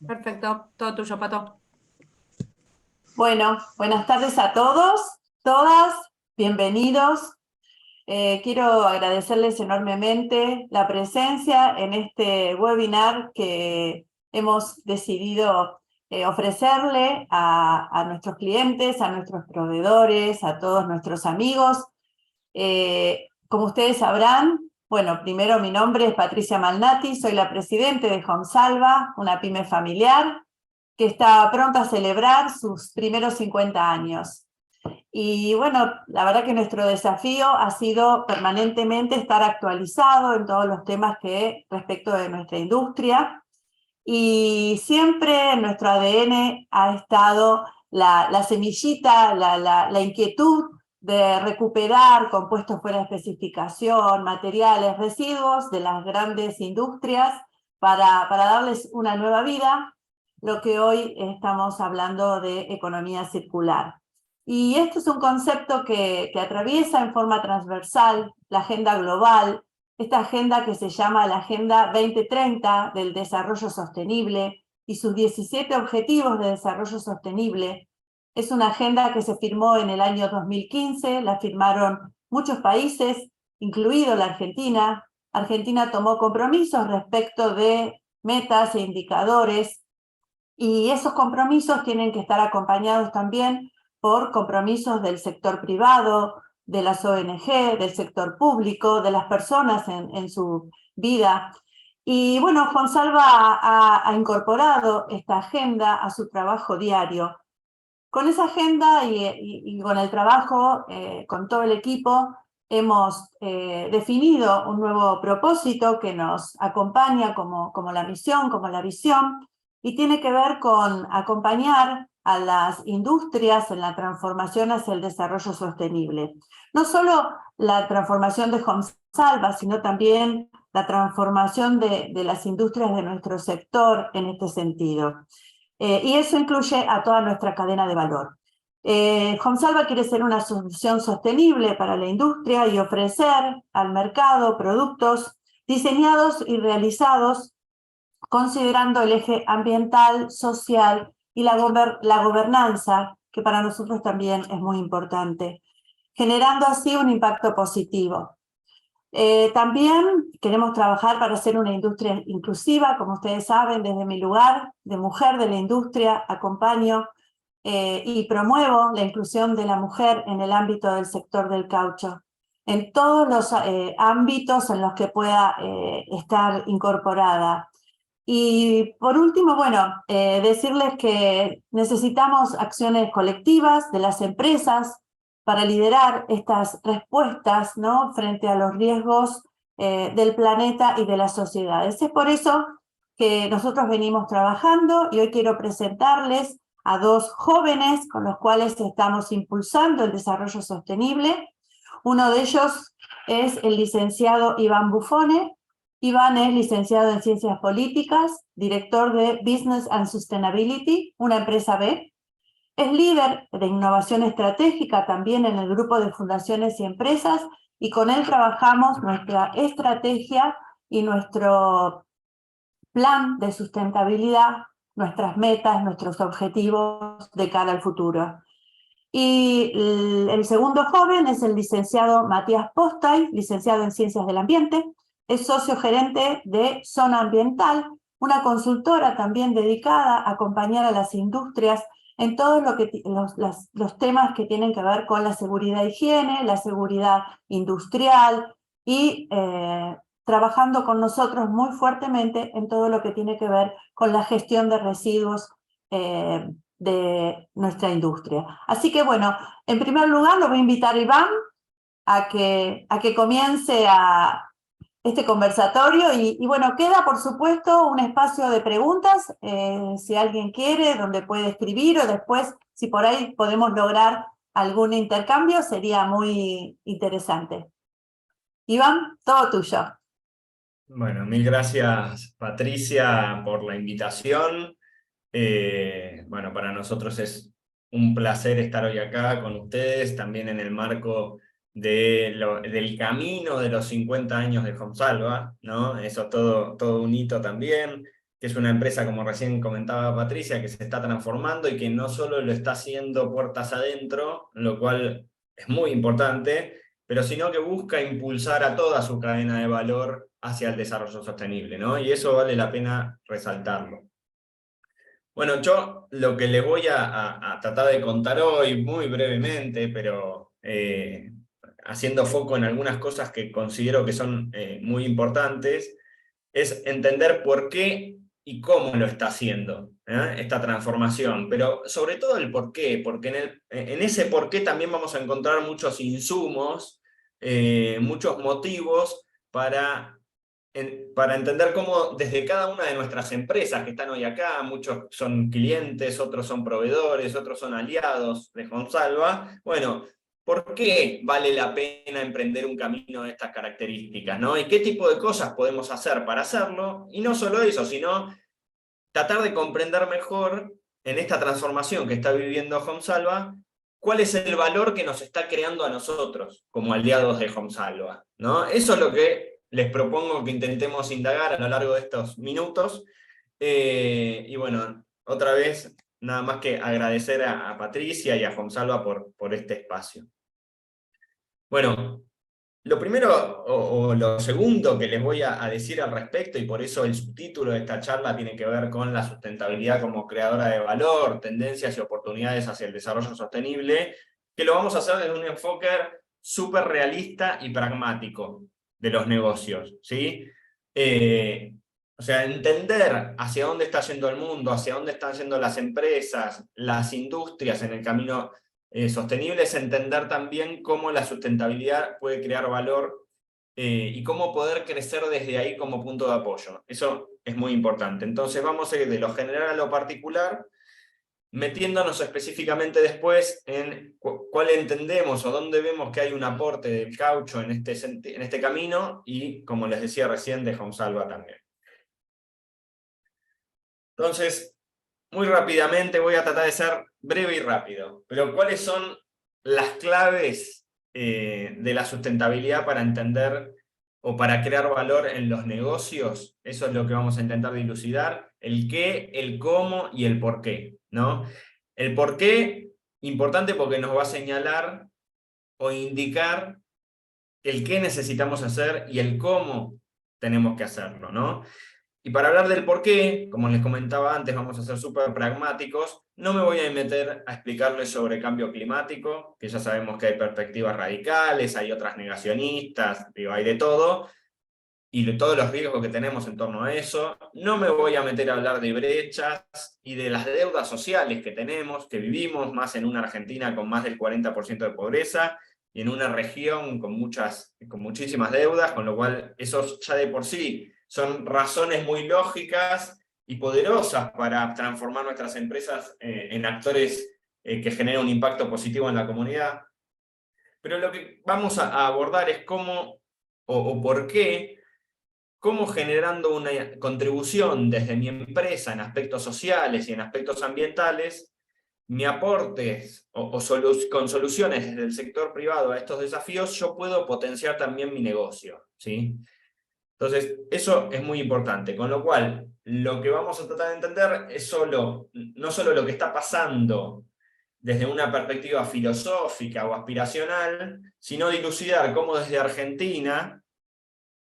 Perfecto, todo tuyo, Pato. Bueno, buenas tardes a todos, todas, bienvenidos. Quiero agradecerles enormemente la presencia en este webinar que hemos decidido ofrecerle a nuestros clientes, a nuestros proveedores, a todos nuestros amigos. Como ustedes sabrán, bueno, primero mi nombre es Patricia Malnati, soy la presidente de Homesalva, una pyme familiar que está pronta a celebrar sus primeros 50 años. Y bueno, la verdad que nuestro desafío ha sido permanentemente estar actualizado en todos los temas que respecto de nuestra industria. Y siempre en nuestro ADN ha estado la semillita, la inquietud de recuperar compuestos fuera de especificación, materiales, residuos de las grandes industrias para darles una nueva vida, lo que hoy estamos hablando de economía circular. Y este es un concepto que atraviesa en forma transversal la agenda global, esta agenda que se llama la Agenda 2030 del Desarrollo Sostenible y sus 17 Objetivos de Desarrollo Sostenible. Es una agenda que se firmó en el año 2015, la firmaron muchos países, incluido la Argentina. Argentina tomó compromisos respecto de metas e indicadores, y esos compromisos tienen que estar acompañados también por compromisos del sector privado, de las ONG, del sector público, de las personas en su vida. Y bueno, Homesalva ha incorporado esta agenda a su trabajo diario. Con esa agenda y con el trabajo, con todo el equipo, hemos definido un nuevo propósito que nos acompaña como la misión, como la visión, y tiene que ver con acompañar a las industrias en la transformación hacia el desarrollo sostenible. No solo la transformación de Homesalva, sino también la transformación de las industrias de nuestro sector en este sentido. Y eso incluye a toda nuestra cadena de valor. Homesalva quiere ser una solución sostenible para la industria y ofrecer al mercado productos diseñados y realizados considerando el eje ambiental, social y la gobernanza, que para nosotros también es muy importante, generando así un impacto positivo. También queremos trabajar para ser una industria inclusiva, como ustedes saben, desde mi lugar de mujer de la industria, acompaño y promuevo la inclusión de la mujer en el ámbito del sector del caucho, en todos los ámbitos en los que pueda estar incorporada. Y por último, bueno, decirles que necesitamos acciones colectivas de las empresas para liderar estas respuestas, ¿no?, frente a los riesgos del planeta y de las sociedades. Es por eso que nosotros venimos trabajando y hoy quiero presentarles a dos jóvenes con los cuales estamos impulsando el desarrollo sostenible. Uno de ellos es el licenciado Iván Buffone. Iván es licenciado en Ciencias Políticas, director de Business and Sustainability, una empresa B. Es líder de innovación estratégica también en el grupo de fundaciones y empresas, y con él trabajamos nuestra estrategia y nuestro plan de sustentabilidad, nuestras metas, nuestros objetivos de cara al futuro. Y el segundo joven es el licenciado Matías Postay, licenciado en Ciencias del Ambiente, es socio gerente de Zona Ambiental, una consultora también dedicada a acompañar a las industrias en todos los temas que tienen que ver con la seguridad e higiene, la seguridad industrial y trabajando con nosotros muy fuertemente en todo lo que tiene que ver con la gestión de residuos de nuestra industria. Así que bueno, en primer lugar lo voy a invitar a Iván a que comience este conversatorio y bueno, queda por supuesto un espacio de preguntas, si alguien quiere, donde puede escribir o después, si por ahí podemos lograr algún intercambio, sería muy interesante. Iván, todo tuyo. Bueno, mil gracias, Patricia, por la invitación. Bueno, para nosotros es un placer estar hoy acá con ustedes, también en el marco del camino de los 50 años de Homesalva, ¿no? Eso es todo un hito también. que es una empresa, como recién comentaba Patricia, que se está transformando y que no solo lo está haciendo puertas adentro, lo cual es muy importante, pero sino que busca impulsar a toda su cadena de valor hacia el desarrollo sostenible, ¿no? Y eso vale la pena resaltarlo. Bueno, yo lo que les voy a tratar de contar hoy, muy brevemente, pero haciendo foco en algunas cosas que considero que son muy importantes, es entender por qué y cómo lo está haciendo esta transformación, pero sobre todo el por qué, porque en ese por qué también vamos a encontrar muchos insumos, muchos motivos para entender cómo desde cada una de nuestras empresas que están hoy acá, muchos son clientes, otros son proveedores, otros son aliados de Honsalva, bueno, ¿por qué vale la pena emprender un camino de estas características, ¿no? ¿Y qué tipo de cosas podemos hacer para hacerlo? Y no solo eso, sino tratar de comprender mejor en esta transformación que está viviendo Honsalva, cuál es el valor que nos está creando a nosotros como aliados de Honsalva, ¿no? Eso es lo que les propongo que intentemos indagar a lo largo de estos minutos. Y bueno, otra vez, nada más que agradecer a Patricia y a Honsalva por este espacio. Bueno, lo primero o lo segundo que les voy a decir al respecto, y por eso el subtítulo de esta charla tiene que ver con la sustentabilidad como creadora de valor, tendencias y oportunidades hacia el desarrollo sostenible, que lo vamos a hacer desde un enfoque súper realista y pragmático de los negocios, ¿sí? O sea, entender hacia dónde está yendo el mundo, hacia dónde están yendo las empresas, las industrias en el camino sostenible, es entender también cómo la sustentabilidad puede crear valor y cómo poder crecer desde ahí como punto de apoyo. Eso es muy importante. Entonces vamos a ir de lo general a lo particular, metiéndonos específicamente después en cuál entendemos o dónde vemos que hay un aporte del caucho en este camino y, como les decía recién, de Honsalva también. Entonces, muy rápidamente voy a tratar de ser breve y rápido, pero ¿cuáles son las claves de la sustentabilidad para entender o para crear valor en los negocios? Eso es lo que vamos a intentar dilucidar, el qué, el cómo y el por qué, ¿no? El por qué, importante porque nos va a señalar o indicar el qué necesitamos hacer y el cómo tenemos que hacerlo, ¿no? Y para hablar del por qué, como les comentaba antes, vamos a ser súper pragmáticos, no me voy a meter a explicarles sobre cambio climático, que ya sabemos que hay perspectivas radicales, hay otras negacionistas, digo, hay de todo, y de todos los riesgos que tenemos en torno a eso. No me voy a meter a hablar de brechas y de las deudas sociales que tenemos, que vivimos más en una Argentina con más del 40% de pobreza, y en una región con muchísimas deudas, con lo cual eso ya de por sí son razones muy lógicas y poderosas para transformar nuestras empresas en actores que generen un impacto positivo en la comunidad. Pero lo que vamos a abordar es cómo o por qué, cómo generando una contribución desde mi empresa en aspectos sociales y en aspectos ambientales, mi aporte con soluciones desde el sector privado a estos desafíos, yo puedo potenciar también mi negocio, ¿sí? Entonces, eso es muy importante, con lo cual, lo que vamos a tratar de entender es no solo lo que está pasando desde una perspectiva filosófica o aspiracional, sino dilucidar cómo desde Argentina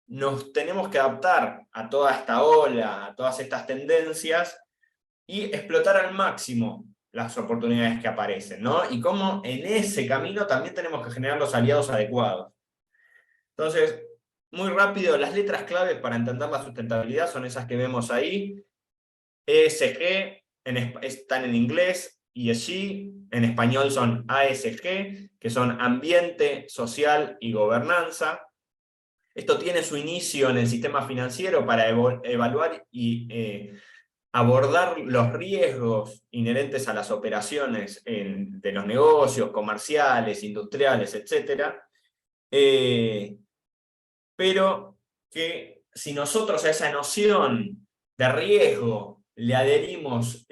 nos tenemos que adaptar a toda esta ola, a todas estas tendencias, y explotar al máximo las oportunidades que aparecen, ¿no? Y cómo en ese camino también tenemos que generar los aliados adecuados. Entonces, muy rápido, las letras claves para entender la sustentabilidad son esas que vemos ahí. ESG están en inglés, ESG, en español son ASG, que son ambiente, social y gobernanza. Esto tiene su inicio en el sistema financiero para evaluar y abordar los riesgos inherentes a las operaciones de los negocios comerciales, industriales, etc. Pero que si nosotros a esa noción de riesgo le adherimos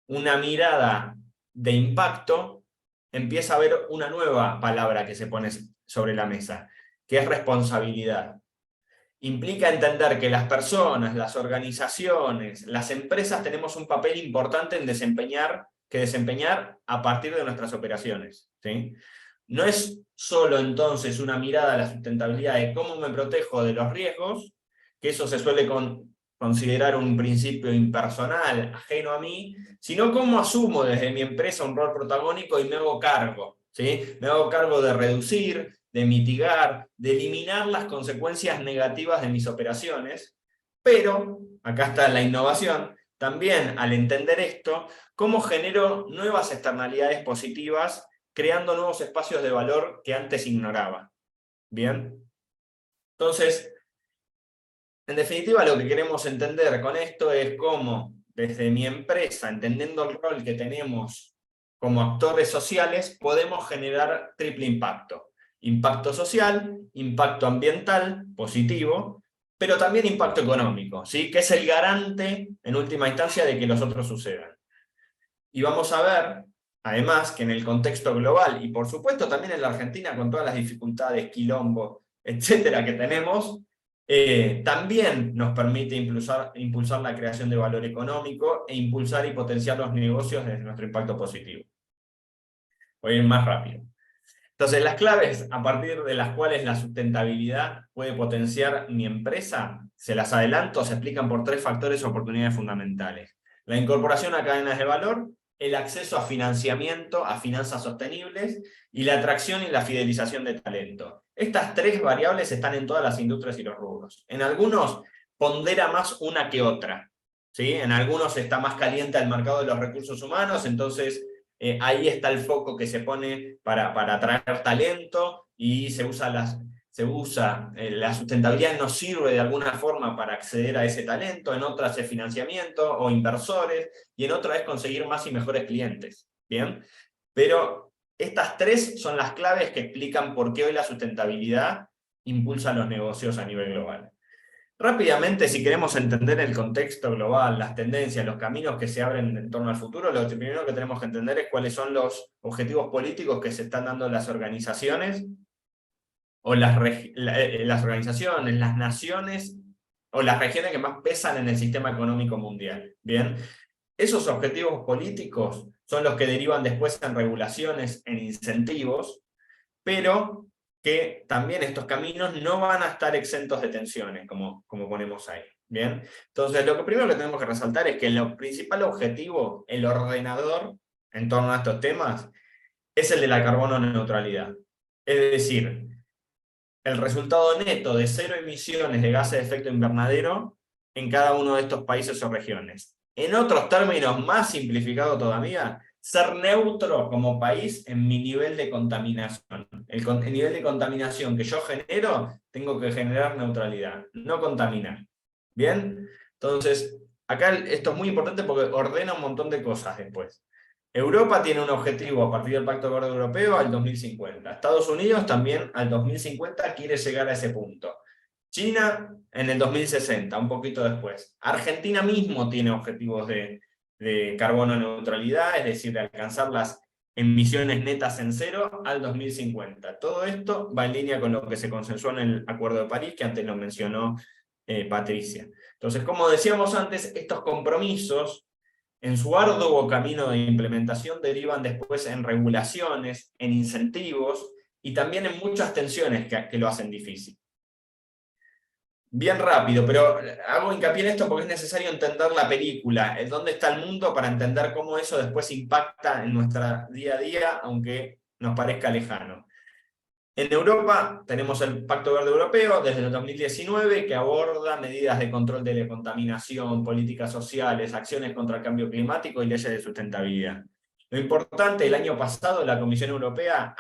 una mirada de impacto, empieza a haber una nueva palabra que se pone sobre la mesa, que es responsabilidad. implica entender que las personas, las organizaciones, las empresas tenemos un papel importante en desempeñar a partir de nuestras operaciones, ¿sí? No es solo entonces una mirada a la sustentabilidad de cómo me protejo de los riesgos, que eso se suele considerar un principio impersonal, ajeno a mí, sino cómo asumo desde mi empresa un rol protagónico y me hago cargo, ¿sí? Me hago cargo de reducir, de mitigar, de eliminar las consecuencias negativas de mis operaciones, pero, acá está la innovación, también al entender esto, cómo genero nuevas externalidades positivas, creando nuevos espacios de valor que antes ignoraba. ¿Bien? Entonces, en definitiva, lo que queremos entender con esto es cómo, desde mi empresa, entendiendo el rol que tenemos como actores sociales, podemos generar triple impacto. Impacto social, impacto ambiental, positivo, pero también impacto económico, ¿sí? Que es el garante, en última instancia, de que los otros sucedan. Y vamos a ver, además, que en el contexto global, y por supuesto también en la Argentina, con todas las dificultades, quilombo, etcétera, que tenemos, también nos permite impulsar la creación de valor económico e impulsar y potenciar los negocios desde nuestro impacto positivo. Voy a ir más rápido. Entonces, las claves a partir de las cuales la sustentabilidad puede potenciar mi empresa, se las adelanto, se explican por 3 factores o oportunidades fundamentales. La incorporación a cadenas de valor, el acceso a financiamiento, a finanzas sostenibles, y la atracción y la fidelización de talento. Estas 3 variables están en todas las industrias y los rubros. En algunos pondera más una que otra, ¿sí? En algunos está más caliente el mercado de los recursos humanos, entonces ahí está el foco que se pone para atraer talento, y se usa la sustentabilidad nos sirve de alguna forma para acceder a ese talento, en otras es financiamiento o inversores, y en otras es conseguir más y mejores clientes. ¿Bien? Pero estas 3 son las claves que explican por qué hoy la sustentabilidad impulsa los negocios a nivel global. Rápidamente, si queremos entender el contexto global, las tendencias, los caminos que se abren en torno al futuro, lo primero que tenemos que entender es cuáles son los objetivos políticos que se están dando las organizaciones, o las organizaciones, las naciones, o las regiones que más pesan en el sistema económico mundial. ¿Bien? Esos objetivos políticos son los que derivan después en regulaciones, en incentivos, pero que también estos caminos no van a estar exentos de tensiones, como ponemos ahí. ¿Bien? Entonces, lo primero que tenemos que resaltar es que el principal objetivo, el ordenador en torno a estos temas, es el de la carbono neutralidad. Es decir, el resultado neto de 0 emisiones de gases de efecto invernadero en cada uno de estos países o regiones. En otros términos, más simplificado todavía, ser neutro como país en mi nivel de contaminación. El nivel de contaminación que yo genero, tengo que generar neutralidad, no contaminar. ¿Bien? Entonces, acá esto es muy importante porque ordena un montón de cosas después. Europa tiene un objetivo a partir del Pacto Verde Europeo al 2050. Estados Unidos también al 2050 quiere llegar a ese punto. China en el 2060, un poquito después. Argentina mismo tiene objetivos de carbono neutralidad, es decir, de alcanzar las emisiones netas en 0 al 2050. Todo esto va en línea con lo que se consensuó en el Acuerdo de París, que antes lo mencionó Patricia. Entonces, como decíamos antes, estos compromisos en su arduo camino de implementación derivan después en regulaciones, en incentivos y también en muchas tensiones que lo hacen difícil. Bien rápido, pero hago hincapié en esto porque es necesario entender la película, el dónde está el mundo, para entender cómo eso después impacta en nuestra día a día, aunque nos parezca lejano. En Europa tenemos el Pacto Verde Europeo desde el 2019, que aborda medidas de control de la contaminación, políticas sociales, acciones contra el cambio climático y leyes de sustentabilidad. Lo importante, el año pasado la Comisión Europea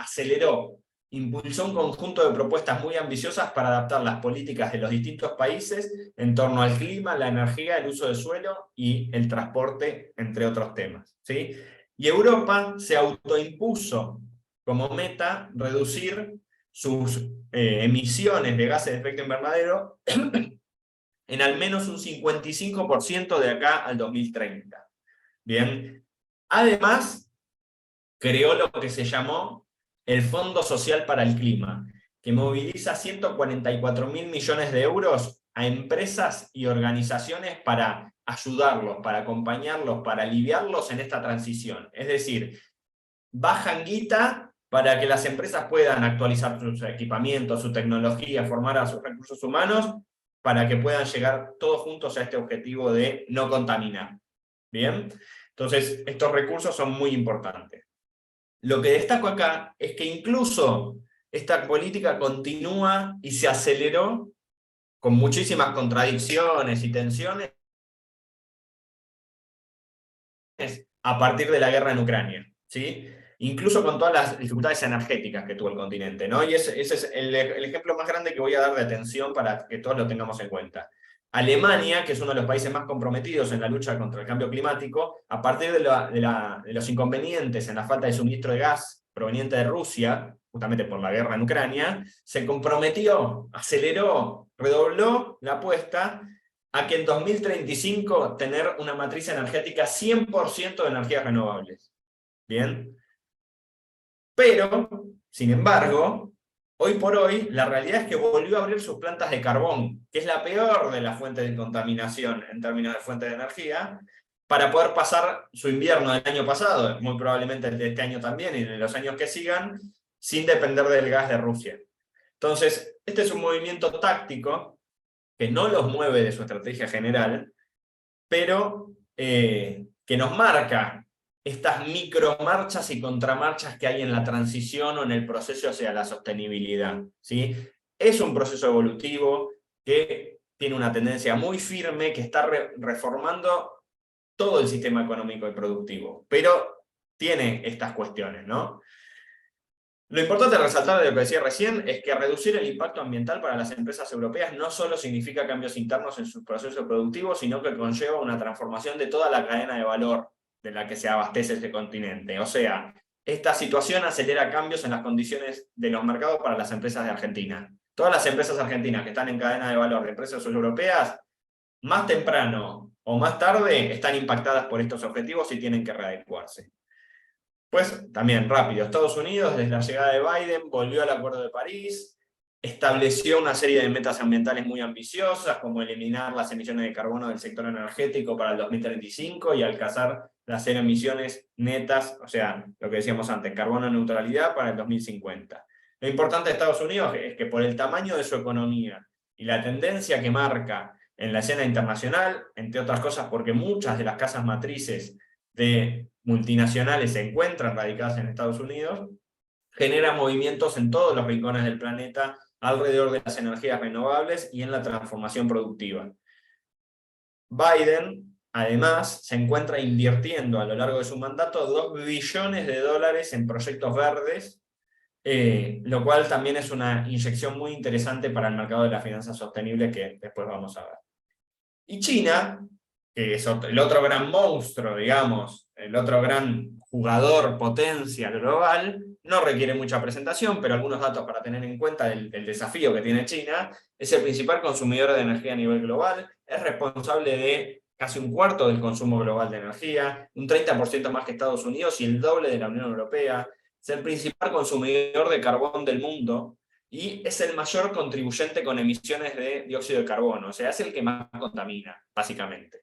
impulsó un conjunto de propuestas muy ambiciosas para adaptar las políticas de los distintos países en torno al clima, la energía, el uso del suelo y el transporte, entre otros temas, ¿sí? Y Europa se autoimpuso como meta reducir sus emisiones de gases de efecto invernadero en al menos un 55% de acá al 2030. Bien. Además, creó lo que se llamó el Fondo Social para el Clima, que moviliza 144.000 millones de euros a empresas y organizaciones para ayudarlos, para acompañarlos, para aliviarlos en esta transición. Es decir, bajan guita para que las empresas puedan actualizar sus equipamientos, su tecnología, formar a sus recursos humanos, para que puedan llegar todos juntos a este objetivo de no contaminar. ¿Bien? Entonces, estos recursos son muy importantes. Lo que destaco acá es que incluso esta política continúa y se aceleró con muchísimas contradicciones y tensiones a partir de la guerra en Ucrania, ¿sí? Incluso con todas las dificultades energéticas que tuvo el continente, ¿no? Y ese es el ejemplo más grande que voy a dar de atención para que todos lo tengamos en cuenta. Alemania, que es uno de los países más comprometidos en la lucha contra el cambio climático, a partir de los inconvenientes en la falta de suministro de gas proveniente de Rusia, justamente por la guerra en Ucrania, se comprometió, aceleró, redobló la apuesta a que en 2035 tener una matriz energética 100% de energías renovables. ¿Bien? Pero, sin embargo, hoy por hoy, la realidad es que volvió a abrir sus plantas de carbón, que es la peor de las fuentes de contaminación en términos de fuentes de energía, para poder pasar su invierno del año pasado, muy probablemente el de este año también, y de los años que sigan, sin depender del gas de Rusia. Entonces, este es un movimiento táctico que no los mueve de su estrategia general, pero que nos marca estas micromarchas y contramarchas que hay en la transición o en el proceso hacia la sostenibilidad, ¿sí? Es un proceso evolutivo que tiene una tendencia muy firme, que está reformando todo el sistema económico y productivo, pero tiene estas cuestiones, ¿no? Lo importante de resaltar de lo que decía recién es que reducir el impacto ambiental para las empresas europeas no solo significa cambios internos en sus procesos productivos, sino que conlleva una transformación de toda la cadena de valor de la que se abastece este continente. O sea, esta situación acelera cambios en las condiciones de los mercados para las empresas de Argentina. Todas las empresas argentinas que están en cadena de valor de empresas europeas, más temprano o más tarde, están impactadas por estos objetivos y tienen que readecuarse. Pues también rápido, Estados Unidos desde la llegada de Biden volvió al Acuerdo de París, estableció una serie de metas ambientales muy ambiciosas, como eliminar las emisiones de carbono del sector energético para el 2035 y alcanzar las 0 emisiones netas, o sea, lo que decíamos antes, carbono neutralidad para el 2050. Lo importante de Estados Unidos es que por el tamaño de su economía y la tendencia que marca en la escena internacional, entre otras cosas porque muchas de las casas matrices de multinacionales se encuentran radicadas en Estados Unidos, genera movimientos en todos los rincones del planeta alrededor de las energías renovables y en la transformación productiva. Biden, además, se encuentra invirtiendo a lo largo de su mandato 2 billones de dólares en proyectos verdes, lo cual también es una inyección muy interesante para el mercado de la finanza sostenible que después vamos a ver. Y China, que es el otro gran monstruo, digamos, el otro gran jugador, potencia global, no requiere mucha presentación, pero algunos datos para tener en cuenta del desafío que tiene China: es el principal consumidor de energía a nivel global, es responsable de casi un cuarto del consumo global de energía, un 30% más que Estados Unidos y el doble de la Unión Europea, es el principal consumidor de carbón del mundo, y es el mayor contribuyente con emisiones de dióxido de carbono, o sea, es el que más contamina, básicamente.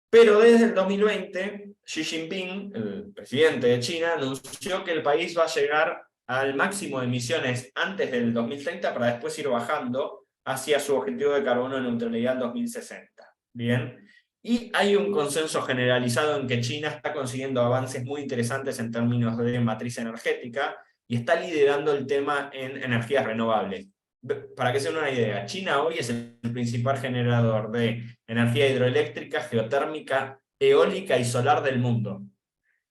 Pero desde el 2020, Xi Jinping, el presidente de China, anunció que el país va a llegar al máximo de emisiones antes del 2030 para después ir bajando hacia su objetivo de carbono neutralidad en 2060. ¿Bien? Y hay un consenso generalizado en que China está consiguiendo avances muy interesantes en términos de matriz energética y está liderando el tema en energías renovables. Para que se den una idea, China hoy es el principal generador de energía hidroeléctrica, geotérmica, eólica y solar del mundo.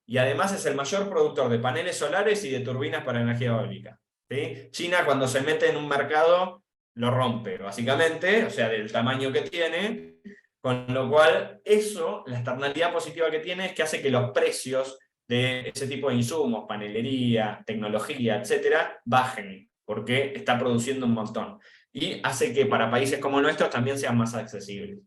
Y además es el mayor productor de paneles solares y de turbinas para energía eólica. ¿Sí? China, cuando se mete en un mercado, lo rompe, básicamente, o sea, del tamaño que tiene, con lo cual eso, la externalidad positiva que tiene es que hace que los precios de ese tipo de insumos, panelería, tecnología, etcétera, bajen, porque está produciendo un montón. Y hace que para países como nuestros también sean más accesibles.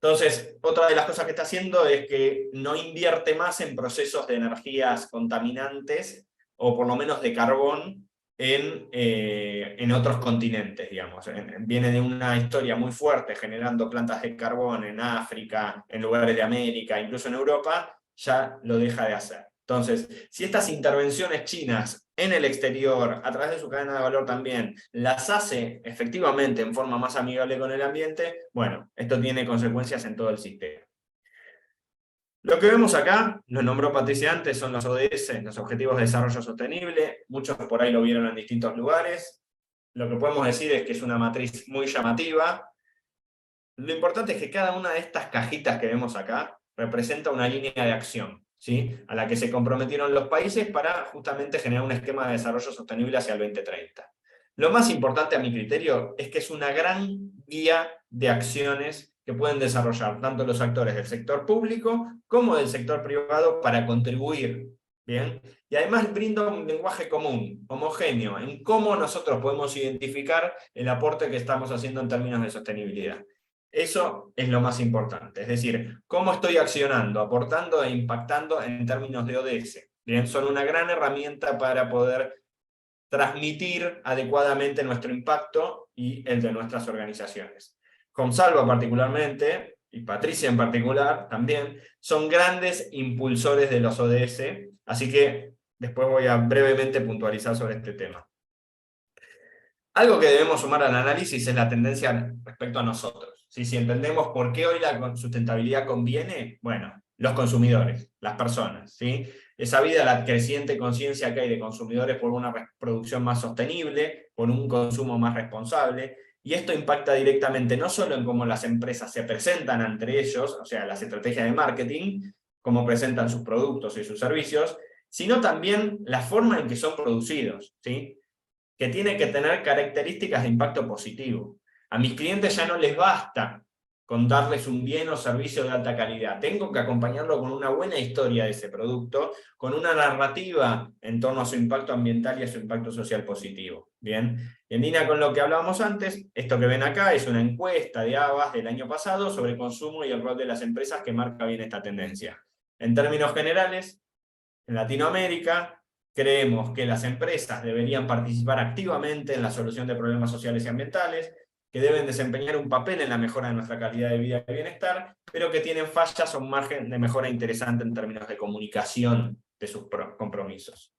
Entonces, otra de las cosas que está haciendo es que no invierte más en procesos de energías contaminantes, o por lo menos de carbón, en otros continentes, digamos. Viene de una historia muy fuerte generando plantas de carbón en África, en lugares de América, incluso en Europa, ya lo deja de hacer. Entonces, si estas intervenciones chinas en el exterior, a través de su cadena de valor también, las hace efectivamente en forma más amigable con el ambiente, bueno, esto tiene consecuencias en todo el sistema. Lo que vemos acá, lo nombró Patricia antes, son los ODS, los Objetivos de Desarrollo Sostenible. Muchos por ahí lo vieron en distintos lugares. Lo que podemos decir es que es una matriz muy llamativa. Lo importante es que cada una de estas cajitas que vemos acá representa una línea de acción, ¿sí? A la que se comprometieron los países para justamente generar un esquema de desarrollo sostenible hacia el 2030. Lo más importante a mi criterio es que es una gran guía de acciones que pueden desarrollar tanto los actores del sector público como del sector privado para contribuir, ¿bien? Y además brinda un lenguaje común, homogéneo, en cómo nosotros podemos identificar el aporte que estamos haciendo en términos de sostenibilidad. Eso es lo más importante, es decir, cómo estoy accionando, aportando e impactando en términos de ODS. ¿Bien? Son una gran herramienta para poder transmitir adecuadamente nuestro impacto y el de nuestras organizaciones. Consalva particularmente, y Patricia en particular también, son grandes impulsores de los ODS, así que después voy a brevemente puntualizar sobre este tema. Algo que debemos sumar al análisis es la tendencia respecto a nosotros. ¿Sí? Si entendemos por qué hoy la sustentabilidad conviene, bueno, los consumidores, las personas, ¿sí? Es sabida la creciente conciencia que hay de consumidores por una producción más sostenible, por un consumo más responsable, y esto impacta directamente no solo en cómo las empresas se presentan entre ellos, o sea, las estrategias de marketing, cómo presentan sus productos y sus servicios, sino también la forma en que son producidos, ¿sí? Que tiene que tener características de impacto positivo. A mis clientes ya no les basta con darles un bien o servicio de alta calidad. Tengo que acompañarlo con una buena historia de ese producto, con una narrativa en torno a su impacto ambiental y a su impacto social positivo. Bien, y en línea con lo que hablábamos antes, esto que ven acá es una encuesta de Havas del año pasado sobre consumo y el rol de las empresas que marca bien esta tendencia. En términos generales, en Latinoamérica, creemos que las empresas deberían participar activamente en la solución de problemas sociales y ambientales, que deben desempeñar un papel en la mejora de nuestra calidad de vida y bienestar, pero que tienen fallas o un margen de mejora interesante en términos de comunicación de sus compromisos.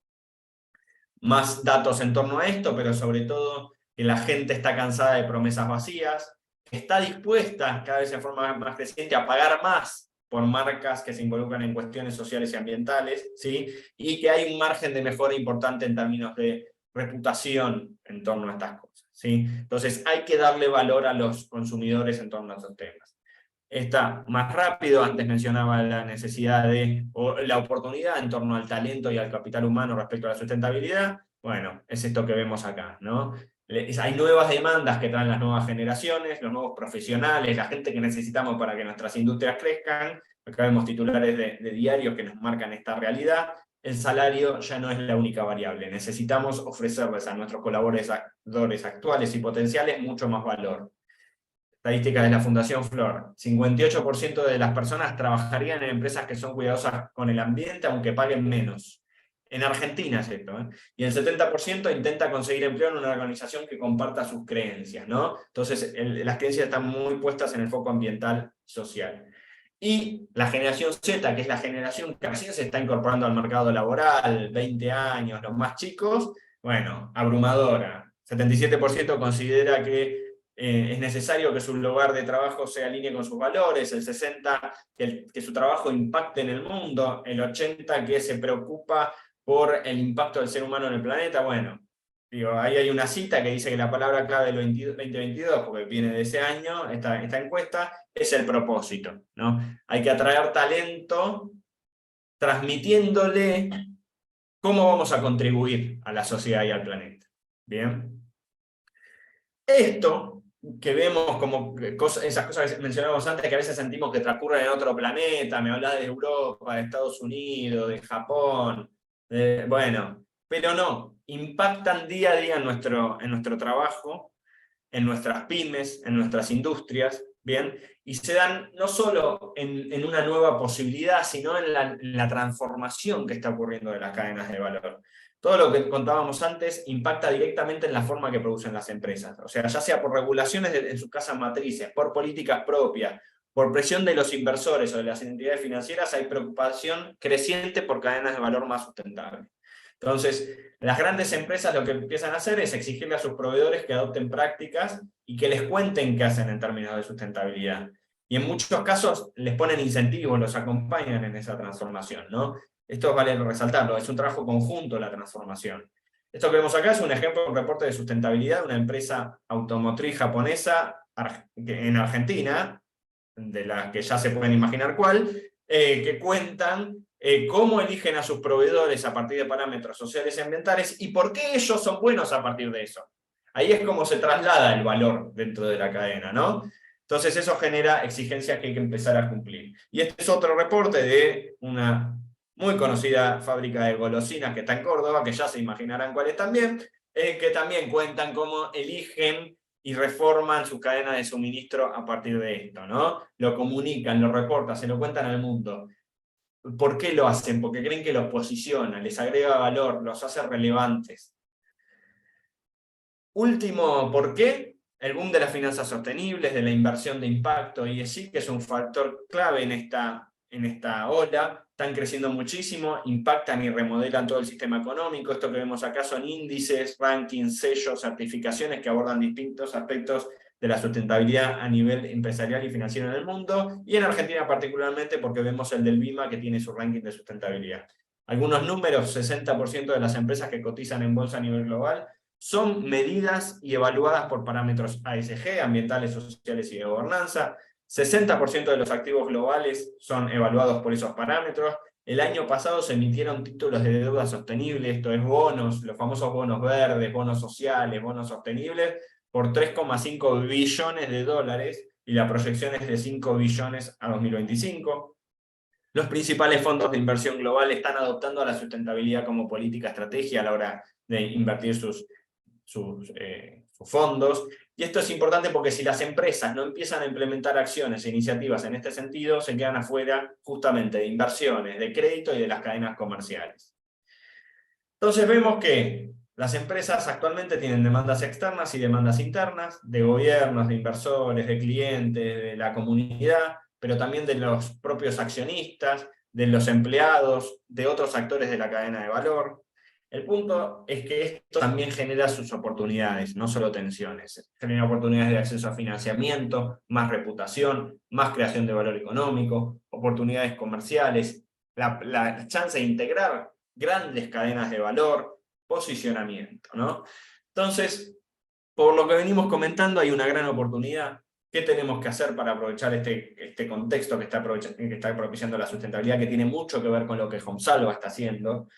Más datos en torno a esto, pero sobre todo que la gente está cansada de promesas vacías, que está dispuesta cada vez de forma más creciente a pagar más por marcas que se involucran en cuestiones sociales y ambientales, ¿sí? Y que hay un margen de mejora importante en términos de reputación en torno a estas cosas, ¿sí? Entonces hay que darle valor a los consumidores en torno a estos temas. Está más rápido, antes mencionaba la necesidad o la oportunidad en torno al talento y al capital humano respecto a la sustentabilidad. Bueno, es esto que vemos acá, ¿no? Hay nuevas demandas que traen las nuevas generaciones, los nuevos profesionales, la gente que necesitamos para que nuestras industrias crezcan. Acá vemos titulares de diarios que nos marcan esta realidad. El salario ya no es la única variable. Necesitamos ofrecerles a nuestros colaboradores actuales y potenciales mucho más valor. Estadísticas de la Fundación Flor. 58% de las personas trabajarían en empresas que son cuidadosas con el ambiente, aunque paguen menos. En Argentina es esto, ¿eh? Y el 70% intenta conseguir empleo en una organización que comparta sus creencias, ¿no? Entonces, las creencias están muy puestas en el foco ambiental social. Y la generación Z, que es la generación que recién se está incorporando al mercado laboral, 20 años, los más chicos, bueno, abrumadora. 77% considera que es necesario que su lugar de trabajo se alinee con sus valores, el 60% que su trabajo impacte en el mundo, el 80% que se preocupa por el impacto del ser humano en el planeta. Bueno, digo, ahí hay una cita que dice que la palabra clave del 2022, porque viene de ese año, esta encuesta, es el propósito, ¿no? Hay que atraer talento transmitiéndole cómo vamos a contribuir a la sociedad y al planeta. ¿Bien? Esto que vemos como esas cosas que mencionábamos antes, que a veces sentimos que transcurren en otro planeta, me habla de Europa, de Estados Unidos, de Japón, bueno, pero no, impactan día a día en nuestro trabajo, en nuestras pymes, en nuestras industrias, ¿bien? Y se dan no solo en una nueva posibilidad, sino en la transformación que está ocurriendo de las cadenas de valor. Todo lo que contábamos antes impacta directamente en la forma que producen las empresas. O sea, ya sea por regulaciones en sus casas matrices, por políticas propias, por presión de los inversores o de las entidades financieras, hay preocupación creciente por cadenas de valor más sustentables. Entonces, las grandes empresas lo que empiezan a hacer es exigirle a sus proveedores que adopten prácticas y que les cuenten qué hacen en términos de sustentabilidad. Y en muchos casos les ponen incentivos, los acompañan en esa transformación, ¿no? Esto vale resaltarlo, es un trabajo conjunto la transformación. Esto que vemos acá es un ejemplo de un reporte de sustentabilidad de una empresa automotriz japonesa en Argentina, de las que ya se pueden imaginar cuál, que cuentan cómo eligen a sus proveedores a partir de parámetros sociales y ambientales y por qué ellos son buenos a partir de eso. Ahí es como se traslada el valor dentro de la cadena, ¿no? Entonces eso genera exigencias que hay que empezar a cumplir. Y este es otro reporte de una muy conocida fábrica de golosinas que está en Córdoba, que ya se imaginarán cuáles también, que también cuentan cómo eligen y reforman su cadena de suministro a partir de esto, ¿no? Lo comunican, lo reportan, se lo cuentan al mundo. ¿Por qué lo hacen? Porque creen que los posiciona, les agrega valor, los hace relevantes. Último, ¿por qué? El boom de las finanzas sostenibles, de la inversión de impacto, ESG, que es un factor clave en esta ola, están creciendo muchísimo, impactan y remodelan todo el sistema económico. Esto que vemos acá son índices, rankings, sellos, certificaciones que abordan distintos aspectos de la sustentabilidad a nivel empresarial y financiero en el mundo, y en Argentina particularmente porque vemos el del BIMA que tiene su ranking de sustentabilidad. Algunos números, 60% de las empresas que cotizan en bolsa a nivel global son medidas y evaluadas por parámetros ASG, ambientales, sociales y de gobernanza. 60% de los activos globales son evaluados por esos parámetros. El año pasado se emitieron títulos de deuda sostenible, esto es bonos, los famosos bonos verdes, bonos sociales, bonos sostenibles, por 3,5 billones de dólares, y la proyección es de 5 billones a 2025. Los principales fondos de inversión global están adoptando a la sustentabilidad como política estrategia a la hora de invertir sus fondos, y esto es importante porque si las empresas no empiezan a implementar acciones e iniciativas en este sentido, se quedan afuera justamente de inversiones, de crédito y de las cadenas comerciales. Entonces vemos que las empresas actualmente tienen demandas externas y demandas internas, de gobiernos, de inversores, de clientes, de la comunidad, pero también de los propios accionistas, de los empleados, de otros actores de la cadena de valor. El punto es que esto también genera sus oportunidades, no solo tensiones. Genera oportunidades de acceso a financiamiento, más reputación, más creación de valor económico, oportunidades comerciales, la chance de integrar grandes cadenas de valor, posicionamiento, ¿no? Entonces, por lo que venimos comentando, hay una gran oportunidad. ¿Qué tenemos que hacer para aprovechar este contexto que está propiciando la sustentabilidad, que tiene mucho que ver con lo que Home-Salva está haciendo?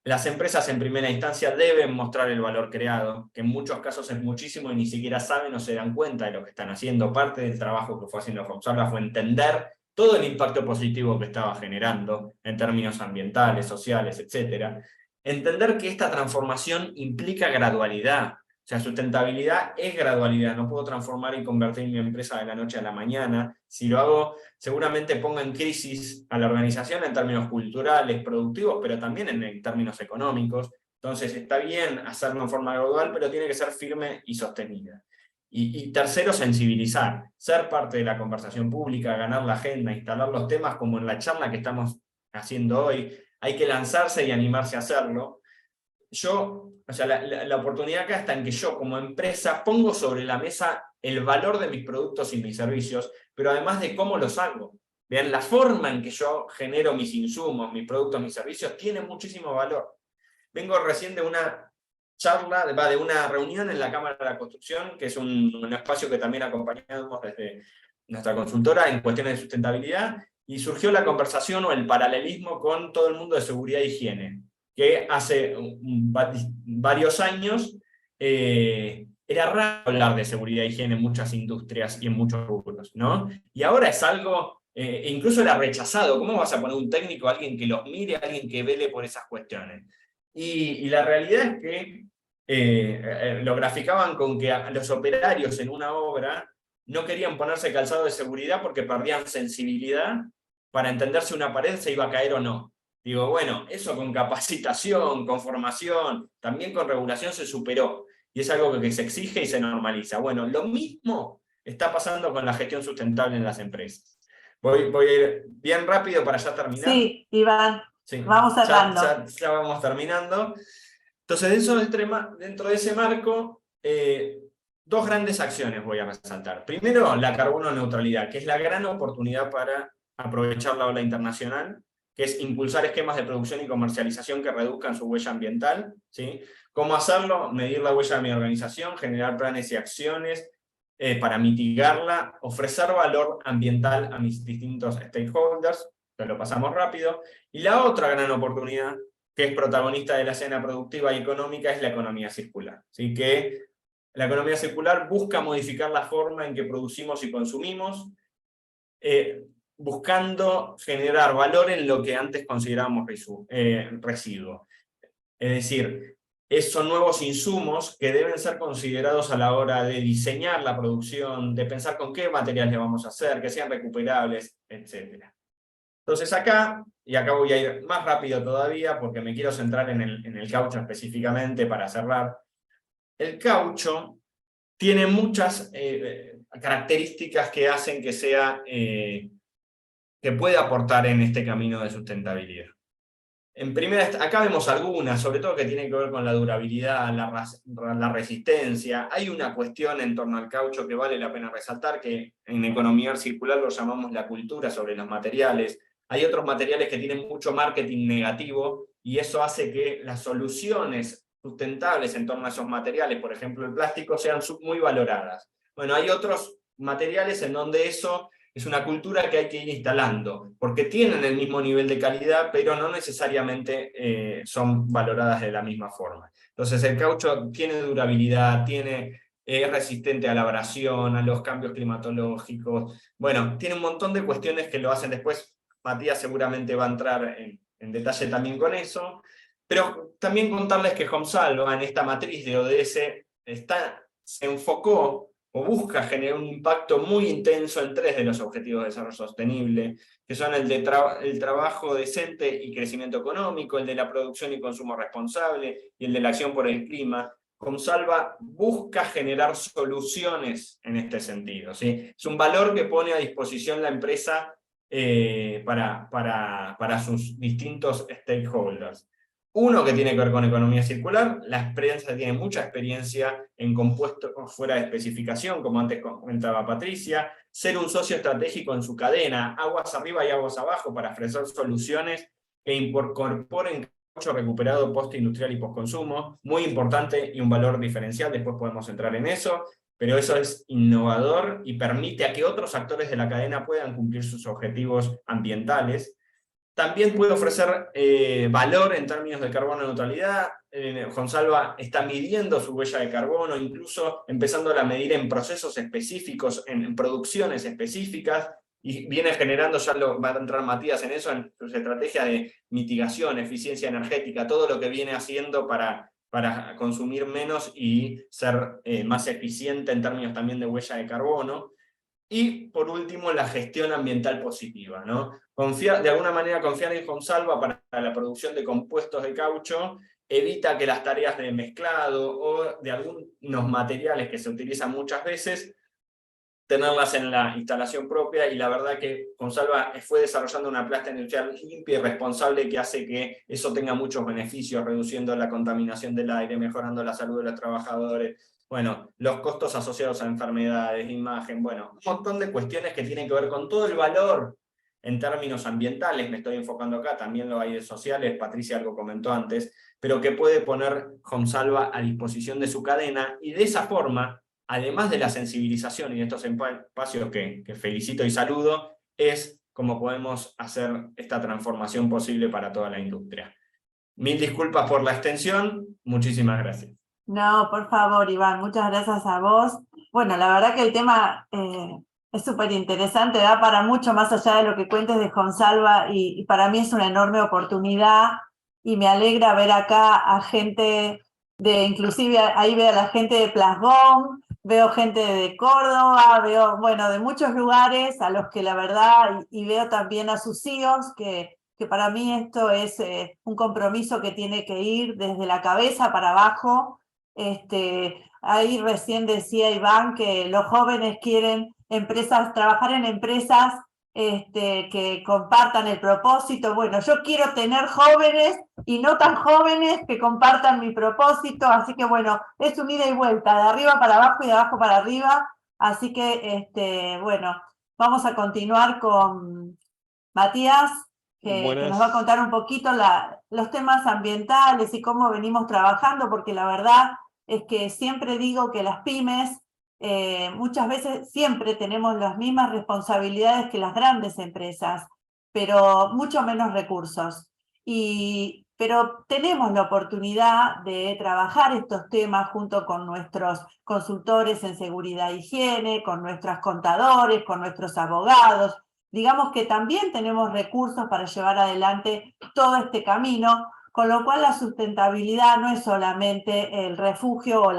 Las empresas en primera instancia deben mostrar el valor creado, que en muchos casos es muchísimo y ni siquiera saben o se dan cuenta de lo que están haciendo. Parte del trabajo que fue haciendo Home-Salva fue entender todo el impacto positivo que estaba generando en términos ambientales, sociales, etc. Entender que esta transformación implica gradualidad. O sea, sustentabilidad es gradualidad. No puedo transformar y convertir mi empresa de la noche a la mañana. Si lo hago, seguramente pongo en crisis a la organización en términos culturales, productivos, pero también en términos económicos. Entonces está bien hacerlo en forma gradual, pero tiene que ser firme y sostenida. Y tercero, sensibilizar, ser parte de la conversación pública, ganar la agenda, instalar los temas como en la charla que estamos haciendo hoy. Hay que lanzarse y animarse a hacerlo. O sea, la oportunidad acá está en que yo como empresa pongo sobre la mesa el valor de mis productos y mis servicios, pero además de cómo los hago. Vean, la forma en que yo genero mis insumos, mis productos, mis servicios, tiene muchísimo valor. Vengo recién de una charla, de una reunión en la Cámara de la Construcción, que es un espacio que también acompañamos desde nuestra consultora en cuestiones de sustentabilidad, y surgió la conversación o el paralelismo con todo el mundo de seguridad e higiene, que hace varios años era raro hablar de seguridad e higiene en muchas industrias y en muchos rubros, ¿no? Y ahora es algo, incluso era rechazado. ¿Cómo vas a poner un técnico, alguien que los mire, alguien que vele por esas cuestiones? Y la realidad es que lo graficaban con que a los operarios en una obra no querían ponerse calzado de seguridad porque perdían sensibilidad para entender si una pared se iba a caer o no. Digo, bueno, eso con capacitación, con formación, también con regulación se superó. Y es algo que se exige y se normaliza. Bueno, lo mismo está pasando con la gestión sustentable en las empresas. Voy a ir bien rápido para ya terminar. Sí, Iván, Sí, vamos cerrando. ya vamos terminando. Entonces, dentro de ese marco, dos grandes acciones voy a resaltar. Primero, la carbono neutralidad, que es la gran oportunidad para aprovechar la ola internacional, que es impulsar esquemas de producción y comercialización que reduzcan su huella ambiental, ¿sí? ¿Cómo hacerlo? Medir la huella de mi organización, generar planes y acciones para mitigarla, ofrecer valor ambiental a mis distintos stakeholders, que lo pasamos rápido. Y la otra gran oportunidad, que es protagonista de la escena productiva y económica, es la economía circular. Así que la economía circular busca modificar la forma en que producimos y consumimos, buscando generar valor en lo que antes considerábamos residuo. Es decir, son nuevos insumos que deben ser considerados a la hora de diseñar la producción, de pensar con qué materiales vamos a hacer, que sean recuperables, etc. Entonces acá voy a ir más rápido todavía porque me quiero centrar en el caucho específicamente para cerrar. El caucho tiene muchas características que hacen que pueda aportar en este camino de sustentabilidad. En primera, acá vemos algunas, sobre todo que tienen que ver con la durabilidad, la resistencia. Hay una cuestión en torno al caucho que vale la pena resaltar, que en economía circular lo llamamos la cultura sobre los materiales. Hay otros materiales que tienen mucho marketing negativo, y eso hace que las soluciones sustentables en torno a esos materiales, por ejemplo el plástico, sean muy valoradas. Bueno, hay otros materiales en donde eso es una cultura que hay que ir instalando, porque tienen el mismo nivel de calidad, pero no necesariamente son valoradas de la misma forma. Entonces el caucho tiene durabilidad, es resistente a la abrasión, a los cambios climatológicos. Bueno, tiene un montón de cuestiones que lo hacen después. Matías seguramente va a entrar en detalle también con eso. Pero también contarles que Homsalva, en esta matriz de ODS, se enfocó o busca generar un impacto muy intenso en 3 de los objetivos de desarrollo sostenible, que son el trabajo decente y crecimiento económico, el de la producción y consumo responsable, y el de la acción por el clima. Homsalva busca generar soluciones en este sentido, ¿sí? Es un valor que pone a disposición la empresa para sus distintos stakeholders. Uno que tiene que ver con economía circular, la empresa tiene mucha experiencia en compuestos fuera de especificación, como antes comentaba Patricia, ser un socio estratégico en su cadena, aguas arriba y aguas abajo, para ofrecer soluciones que incorporen caucho recuperado post-industrial y post-consumo, muy importante y un valor diferencial, después podemos entrar en eso, pero eso es innovador y permite a que otros actores de la cadena puedan cumplir sus objetivos ambientales. También puede ofrecer valor en términos de carbono neutralidad. Homsalva está midiendo su huella de carbono, incluso empezando a medir en procesos específicos, en producciones específicas, y viene generando, ya va a entrar Matías en eso, en su estrategia de mitigación, eficiencia energética, todo lo que viene haciendo para consumir menos y ser más eficiente en términos también de huella de carbono. Y por último, la gestión ambiental positiva, ¿no? De alguna manera confiar en Homsalva para la producción de compuestos de caucho evita que las tareas de mezclado o de algunos materiales que se utilizan muchas veces, tenerlas en la instalación propia, y la verdad que Homsalva fue desarrollando una planta industrial limpia y responsable que hace que eso tenga muchos beneficios, reduciendo la contaminación del aire, mejorando la salud de los trabajadores, bueno, los costos asociados a enfermedades, imagen, bueno, un montón de cuestiones que tienen que ver con todo el valor en términos ambientales, me estoy enfocando acá, también lo hay de sociales, Patricia algo comentó antes, pero que puede poner Homsalva a disposición de su cadena, y de esa forma, además de la sensibilización y de estos espacios que felicito y saludo, es como podemos hacer esta transformación posible para toda la industria. Mil disculpas por la extensión, muchísimas gracias. No, por favor, Iván, muchas gracias a vos. Bueno, la verdad que el tema es súper interesante, da para mucho más allá de lo que cuentes de Homsalva, y para mí es una enorme oportunidad, y me alegra ver acá a gente inclusive ahí veo a la gente de Plasgón, veo gente de Córdoba, veo, bueno, de muchos lugares a los que la verdad, y veo también a sus CEOs, que para mí esto es un compromiso que tiene que ir desde la cabeza para abajo. Ahí recién decía Iván que los jóvenes quieren trabajar en empresas que compartan el propósito. Bueno, yo quiero tener jóvenes y no tan jóvenes que compartan mi propósito, así que bueno, es un ida y vuelta, de arriba para abajo y de abajo para arriba, así que bueno, vamos a continuar con Matías, que nos va a Buenas, contar un poquito los temas ambientales y cómo venimos trabajando, porque la verdad es que siempre digo que las pymes muchas veces siempre tenemos las mismas responsabilidades que las grandes empresas, pero mucho menos recursos. Pero tenemos la oportunidad de trabajar estos temas junto con nuestros consultores en seguridad e higiene, con nuestros contadores, con nuestros abogados. Digamos que también tenemos recursos para llevar adelante todo este camino, con lo cual la sustentabilidad no es solamente el refugio o